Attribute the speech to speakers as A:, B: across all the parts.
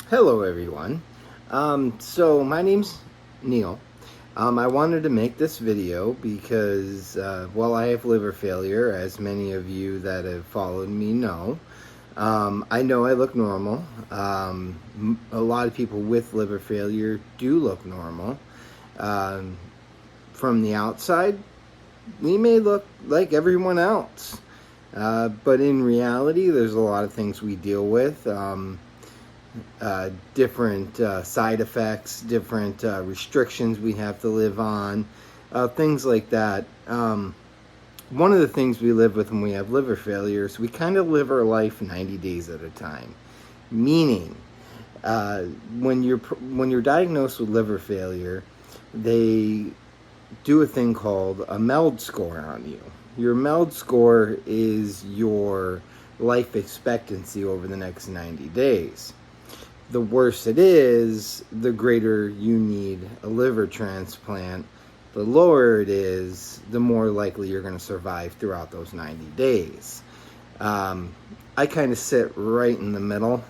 A: Hello, everyone. So my name's Neil. I wanted to make this video because, I have liver failure, as many of you that have followed me know. I know I look normal. A lot of people with liver failure do look normal. Um, from the outside, we may look like everyone else. But in reality, there's a lot of things we deal with. Different side effects, different restrictions we have to live on, things like that. One of the things we live with when we have liver failure is we kind of live our life 90 days at a time. Meaning, when you're diagnosed with liver failure, they do a thing called a MELD score on you. Your MELD score is your life expectancy over the next 90 days. The worse it is, the greater you need a liver transplant. The lower it is, the more likely you're going to survive throughout those 90 days. I kind of sit right in the middle.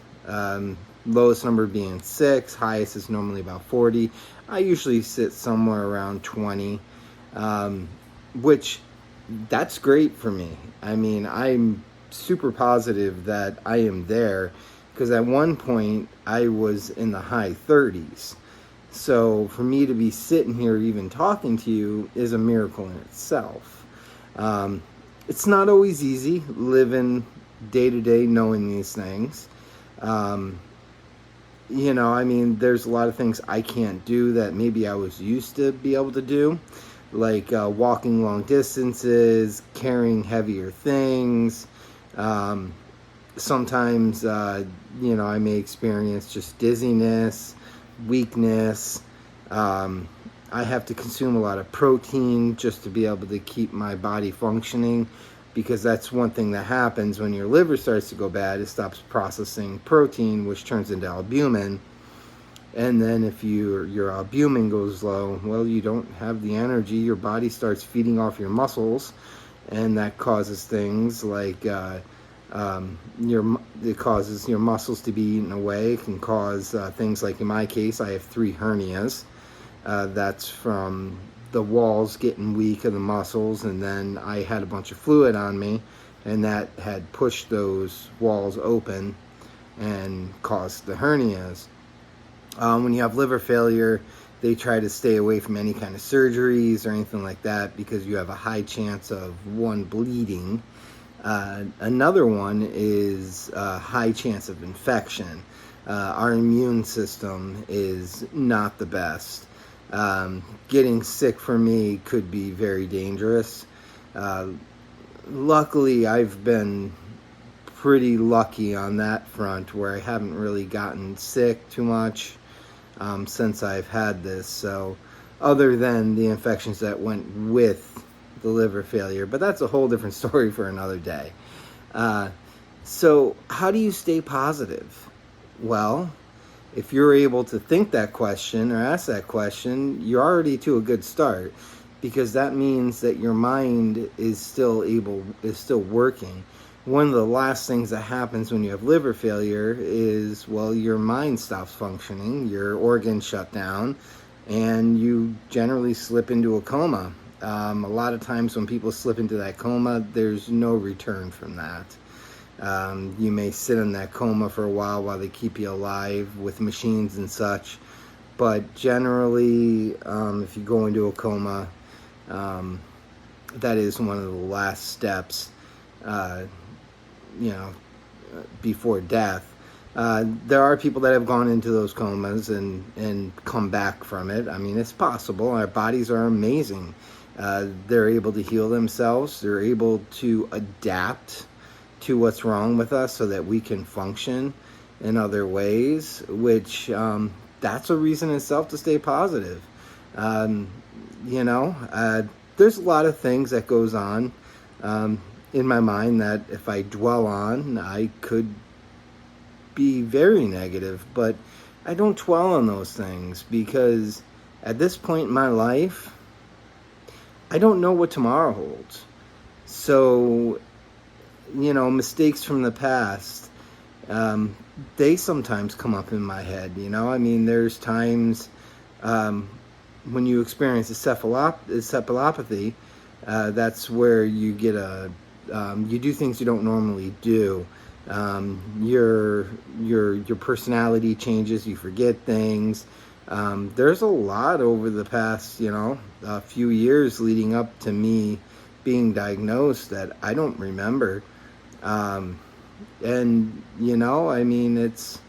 A: Lowest number being 6, highest is normally about 40. I usually sit somewhere around 20, which that's great for me. I mean, I'm super positive that I am there, because at one point I was in the high 30s. So for me to be sitting here even talking to you is a miracle in itself. It's not always easy living day to day knowing these things. There's a lot of things I can't do that maybe I was used to be able to do, like walking long distances, carrying heavier things. Sometimes, I may experience just dizziness, weakness. I have to consume a lot of protein just to be able to keep my body functioning, because that's one thing that happens when your liver starts to go bad. It stops processing protein, which turns into albumin. And then if your albumin goes low, well, you don't have the energy. Your body starts feeding off your muscles, and that causes things like it causes your muscles to be eaten away. It can cause things like, in my case, I have 3 hernias. That's from the walls getting weak of the muscles, and then I had a bunch of fluid on me, and that had pushed those walls open and caused the hernias. When you have liver failure, they try to stay away from any kind of surgeries or anything like that, because you have a high chance of, one, bleeding. Another one is a high chance of infection. Our immune system is not the best. Getting sick for me could be very dangerous. Luckily, I've been pretty lucky on that front, where I haven't really gotten sick too much since I've had this. So, other than the infections that went with the liver failure, but that's a whole different story for another day. So how do you stay positive? Well, if you're able to think that question or ask that question, you're already to a good start, because that means that your mind is still working. One of the last things that happens when you have liver failure is, well, your mind stops functioning, your organs shut down, and you generally slip into a coma. A lot of times when people slip into that coma, there's no return from that. You may sit in that coma for a while they keep you alive with machines and such, but generally, if you go into a coma, that is one of the last steps, before death. There are people that have gone into those comas and come back from it. I mean, it's possible. Our bodies are amazing. They're able to heal themselves. They're able to adapt to what's wrong with us so that we can function in other ways, which that's a reason in itself to stay positive. There's a lot of things that goes on in my mind that if I dwell on, I could be very negative, but I don't dwell on those things, because at this point in my life, I don't know what tomorrow holds. So, mistakes from the past um, they sometimes come up in my head. I mean, there's times um, when you experience encephalopathy, that's where you get you do things you don't normally do. Your personality changes. You forget things. There's a lot over the past, a few years leading up to me being diagnosed that I don't remember. Um, and I mean, it's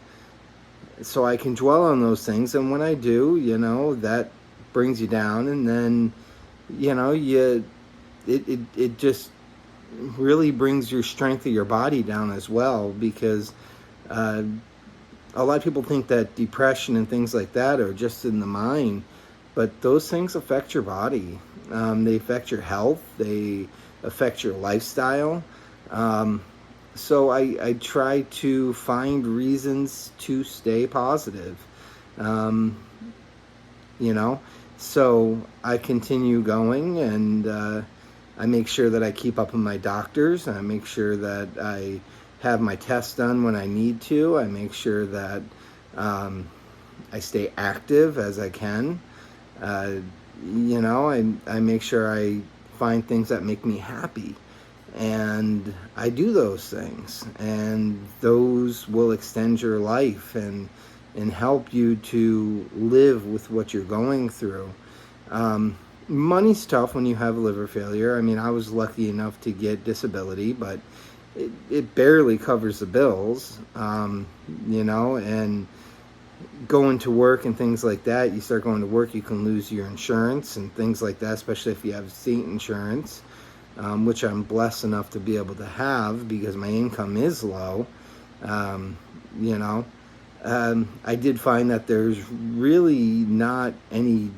A: so I can dwell on those things, and when I do, that brings you down, and then you it just really brings your strength of your body down as well, because uh, a lot of people think that depression and things like that are just in the mind, but those things affect your body. They affect your health. They affect your lifestyle. Um, so I try to find reasons to stay positive. Um, you know, so I continue going, and I make sure that I keep up with my doctors. I make sure that I have my tests done when I need to. I make sure that I stay active as I can. Uh, I make sure I find things that make me happy. And I do those things. And those will extend your life and help you to live with what you're going through. Money's tough when you have liver failure. I mean, I was lucky enough to get disability, but it barely covers the bills, and going to work and things like that. You start going to work, you can lose your insurance and things like that, especially if you have state insurance, which I'm blessed enough to be able to have because my income is low. Um, you know, I did find that there's really not any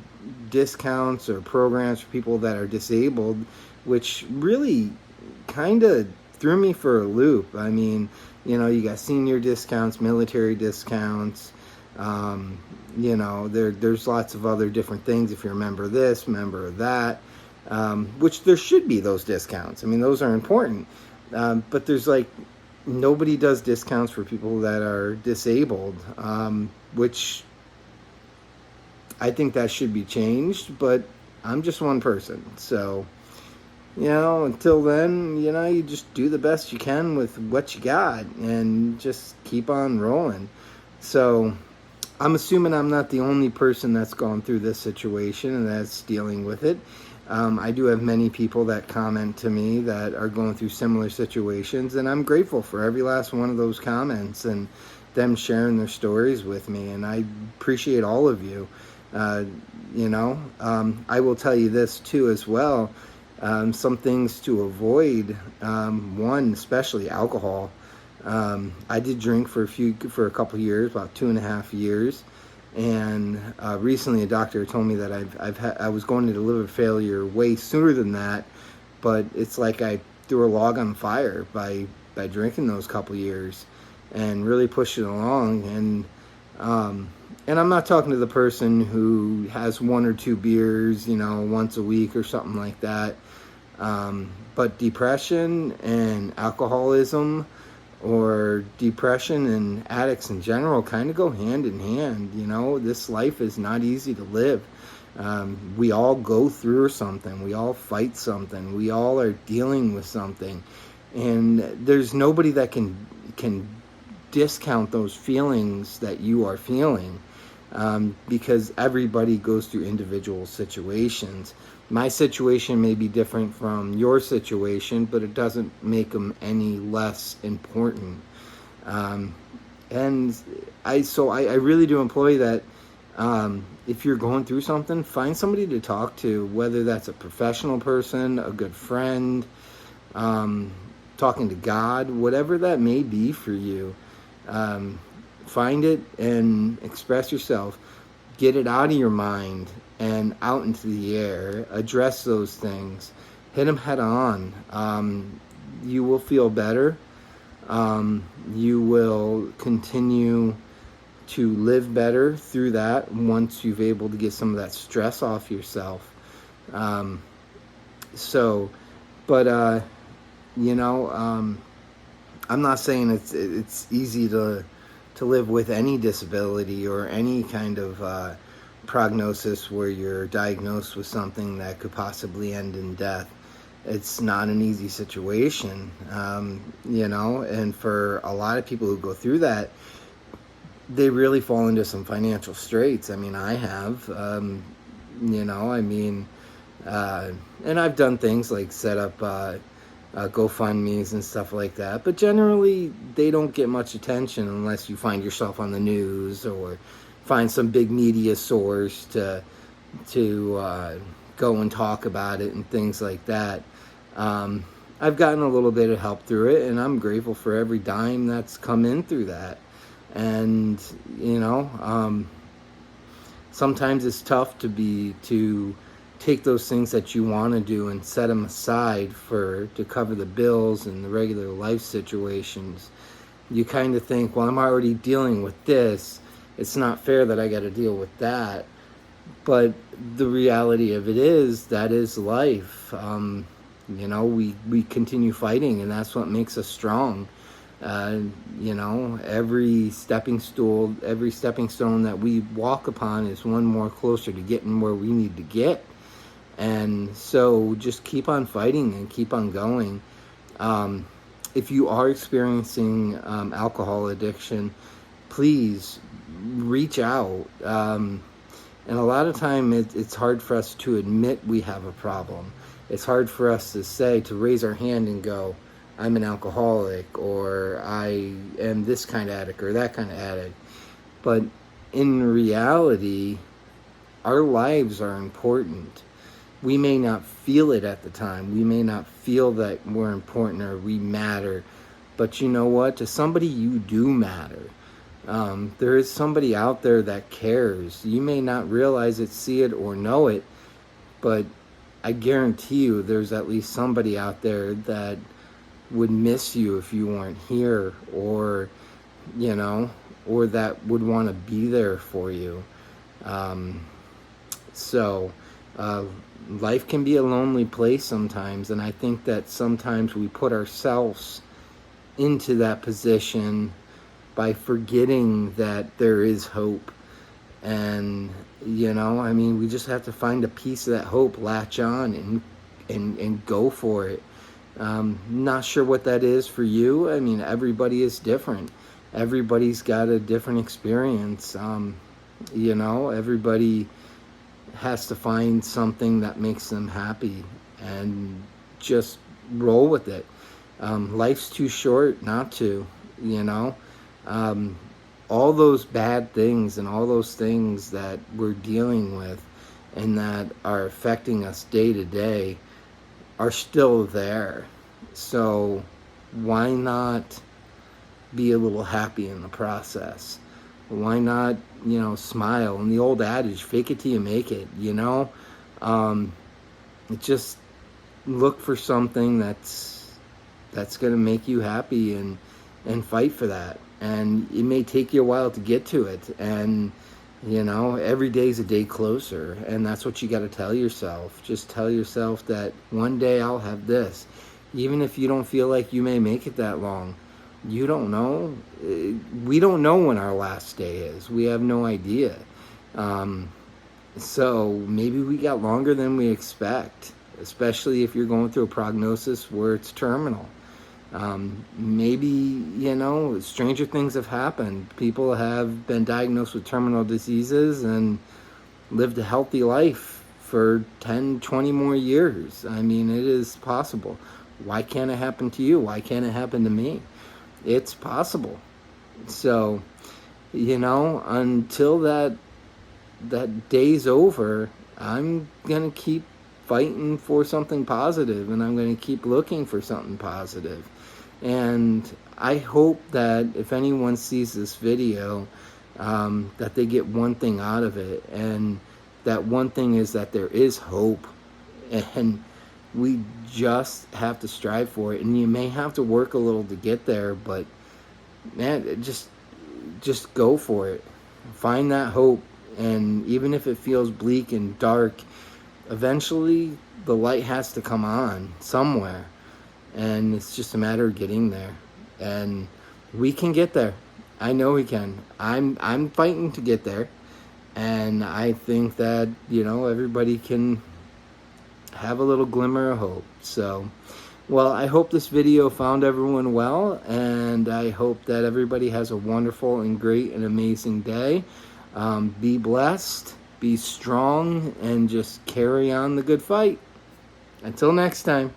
A: discounts or programs for people that are disabled, which really kind of threw me for a loop. I mean, you got senior discounts, military discounts. There's lots of other different things if you're a member of this, member of that, which there should be those discounts. I mean, those are important. But there's like, nobody does discounts for people that are disabled, which I think that should be changed, but I'm just one person. So, until then, you just do the best you can with what you got and just keep on rolling. So, I'm assuming I'm not the only person that's gone through this situation and that's dealing with it. I do have many people that comment to me that are going through similar situations, and I'm grateful for every last one of those comments and them sharing their stories with me, and I appreciate all of you. I will tell you this too as well. Some things to avoid. One, especially alcohol. I did drink for a couple years, about 2.5 years, and recently a doctor told me that I was going into liver failure way sooner than that, but it's like I threw a log on fire by drinking those couple years, and really pushed it along. And I'm not talking to the person who has 1 or 2 beers, once a week or something like that. But depression and alcoholism, or depression and addicts in general, kind of go hand in hand. This life is not easy to live. We all go through something. We all fight something. We all are dealing with something. And there's nobody that can discount those feelings that you are feeling, because everybody goes through individual situations. My situation may be different from your situation, but it doesn't make them any less important. And I really do employ that. If you're going through something, find somebody to talk to, whether that's a professional person, a good friend, talking to God, whatever that may be for you. Find it and express yourself. Get it out of your mind and out into the air. Address those things. Hit them head on. You will feel better. You will continue to live better through that once you've able to get some of that stress off yourself. I'm not saying it's easy to live with any disability or any kind of prognosis where you're diagnosed with something that could possibly end in death. It's not an easy situation, and for a lot of people who go through that, they really fall into some financial straits. I mean, I have, I mean, and I've done things like set up GoFundMe's and stuff like that, but generally they don't get much attention unless you find yourself on the news or find some big media source to go and talk about it and things like that. I've gotten a little bit of help through it, and I'm grateful for every dime that's come in through that. And sometimes it's tough to take those things that you want to do and set them aside to cover the bills and the regular life situations. You kind of think, well, I'm already dealing with this. It's not fair that I got to deal with that. But the reality of it is that is life. We continue fighting, and that's what makes us strong. Every stepping stone that we walk upon is one more closer to getting where we need to get. And so just keep on fighting and keep on going. If you are experiencing alcohol addiction, please reach out. And a lot of time it's hard for us to admit we have a problem. It's hard for us to raise our hand and go, I'm an alcoholic, or I am this kind of addict or that kind of addict. But in reality, our lives are important. We may not feel it at the time. We may not feel that we're important or we matter. But you know what? To somebody, you do matter. There is somebody out there that cares. You may not realize it, see it, or know it, but I guarantee you there's at least somebody out there that would miss you if you weren't here, or that would want to be there for you. Life can be a lonely place sometimes, and I think that sometimes we put ourselves into that position by forgetting that there is hope. And we just have to find a piece of that hope, latch on and go for it. Not sure what that is for you. I mean, everybody is different. Everybody's got a different experience. Everybody has to find something that makes them happy and just roll with it. Life's too short not to, all those bad things and all those things that we're dealing with and that are affecting us day to day are still there. So why not be a little happy in the process? Why not, smile? And the old adage, fake it till you make it, just look for something that's going to make you happy and fight for that. And it may take you a while to get to it. And, every day's a day closer. And that's what you got to tell yourself. Just tell yourself that one day I'll have this. Even if you don't feel like you may make it that long. You don't know. We don't know when our last day is. We have no idea. So maybe we got longer than we expect, especially if you're going through a prognosis where it's terminal. Maybe, stranger things have happened. People have been diagnosed with terminal diseases and lived a healthy life for 10, 20 more years. I mean, it is possible. Why can't it happen to you? Why can't it happen to me? It's possible. So, until that day's over, I'm going to keep fighting for something positive, and I'm going to keep looking for something positive. And I hope that if anyone sees this video, that they get one thing out of it. And that one thing is that there is hope. And we just have to strive for it. And you may have to work a little to get there, but man, just go for it. Find that hope. And even if it feels bleak and dark, eventually the light has to come on somewhere. And it's just a matter of getting there. and we can get there. I know we can. I'm fighting to get there, and I think that, everybody can have a little glimmer of hope. So, well, I hope this video found everyone well, and I hope that everybody has a wonderful and great and amazing day. Be blessed, be strong, and just carry on the good fight. Until next time.